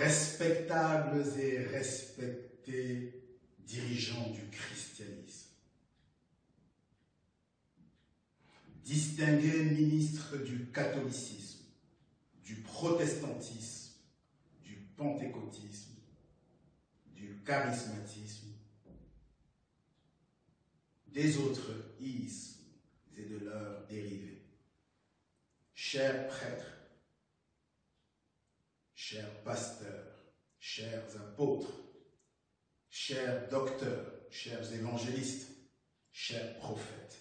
respectables et respectés dirigeants du christianisme, distingués ministres du catholicisme, du protestantisme, du pentecôtisme, du charismatisme, des autres ismes et de leurs dérivés. Chers prêtres, chers pasteurs, chers apôtres, chers docteurs, chers évangélistes, chers prophètes,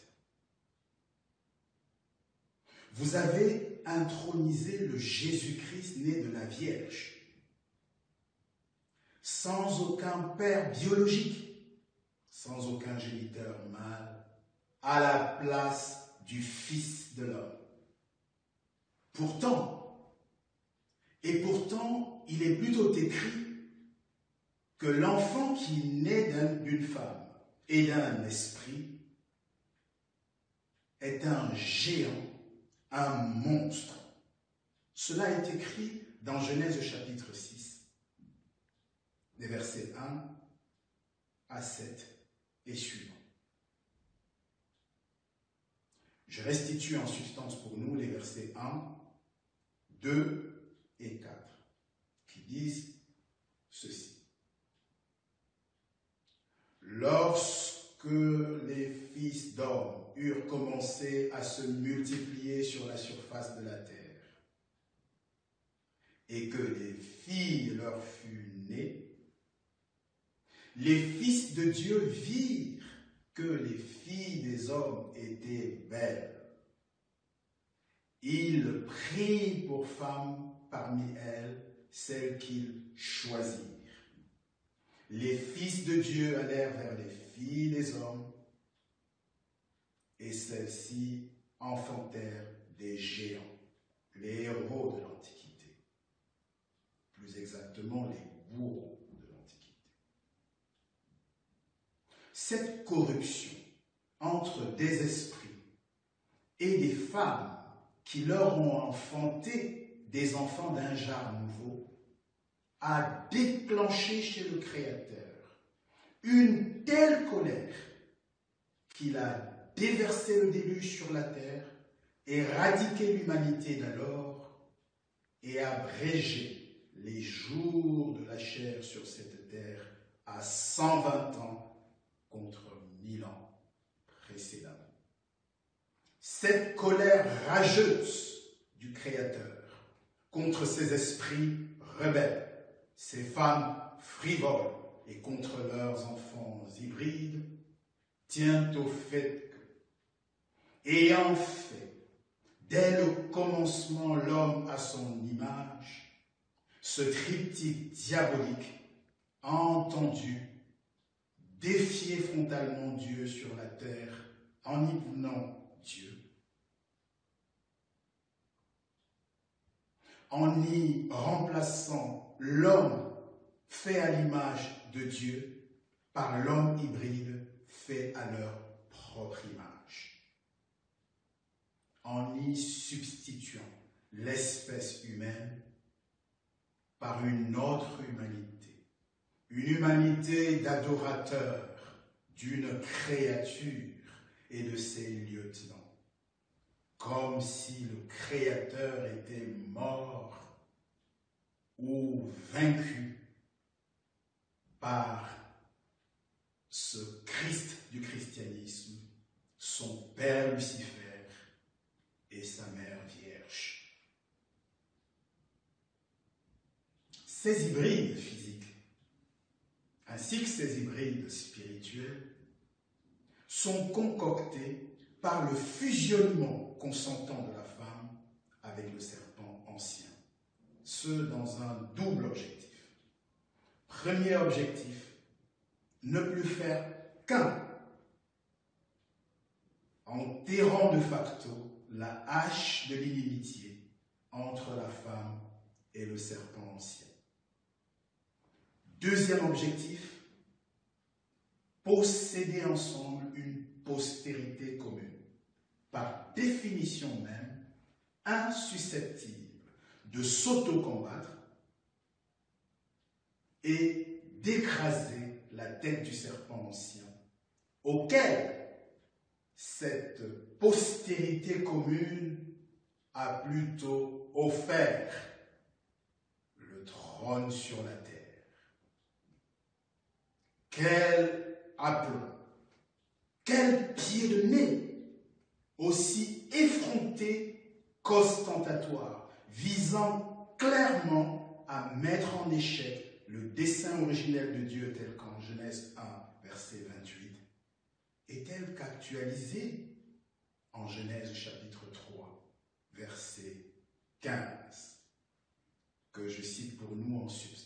vous avez intronisé le Jésus-Christ né de la Vierge, sans aucun père biologique, sans aucun géniteur mâle, à la place du Fils de l'homme. Pourtant, il est plutôt écrit que l'enfant qui naît d'une femme et d'un esprit est un géant, un monstre. Cela est écrit dans Genèse chapitre 6, des versets 1 à 7 et suivants. Je restitue en substance pour nous les versets 1, 2 et 4 qui disent ceci. Lorsque les fils d'hommes eurent commencé à se multiplier sur la surface de la terre, et que les filles leur furent nées, les fils de Dieu virent que les filles des hommes étaient belles. Ils prirent pour femmes parmi elles celles qu'ils choisirent. Les fils de Dieu allèrent vers les filles des hommes, et celles-ci enfantèrent des géants, les héros de l'Antiquité, plus exactement les bourreaux de l'Antiquité. Cette corruption entre des esprits et des femmes qui leur ont enfanté des enfants d'un genre nouveau a déclenché chez le Créateur une telle colère qu'il a déversé le déluge sur la terre, éradiqué l'humanité d'alors et abrégé les jours de la chair sur cette terre à 120 ans contre 1000 ans précédemment. Cette colère rageuse du Créateur contre ces esprits rebelles, ces femmes frivoles et contre leurs enfants hybrides, tient au fait que, ayant fait dès le commencement l'homme à son image, ce triptyque diabolique a entendu défier frontalement Dieu sur la terre en y venant Dieu, en y remplaçant l'homme fait à l'image de Dieu par l'homme hybride fait à leur propre image, en y substituant l'espèce humaine par une autre humanité, une humanité d'adorateurs d'une créature et de ses lieutenants, comme si le Créateur était mort ou vaincu par ce Christ du christianisme, son père Lucifer et sa mère Vierge. Ces hybrides physiques, ainsi que ces hybrides spirituels, sont concoctés par le fusionnement consentant de la femme avec le serpent ancien, ce dans un double objectif. Premier objectif, ne plus faire qu'un, enterrant de facto la hache de l'inimitié entre la femme et le serpent ancien. Deuxième objectif, posséder ensemble une postérité commune, par définition même insusceptible de s'auto-combattre et d'écraser la tête du serpent ancien, auquel cette postérité commune a plutôt offert le trône sur la terre. Quel aplomb, quel pied de nez, aussi effronté qu'ostentatoire, visant clairement à mettre en échec le dessein originel de Dieu tel qu'en Genèse 1, verset 28, est tel qu'actualisé en Genèse chapitre 3, verset 15, que je cite pour nous en substance.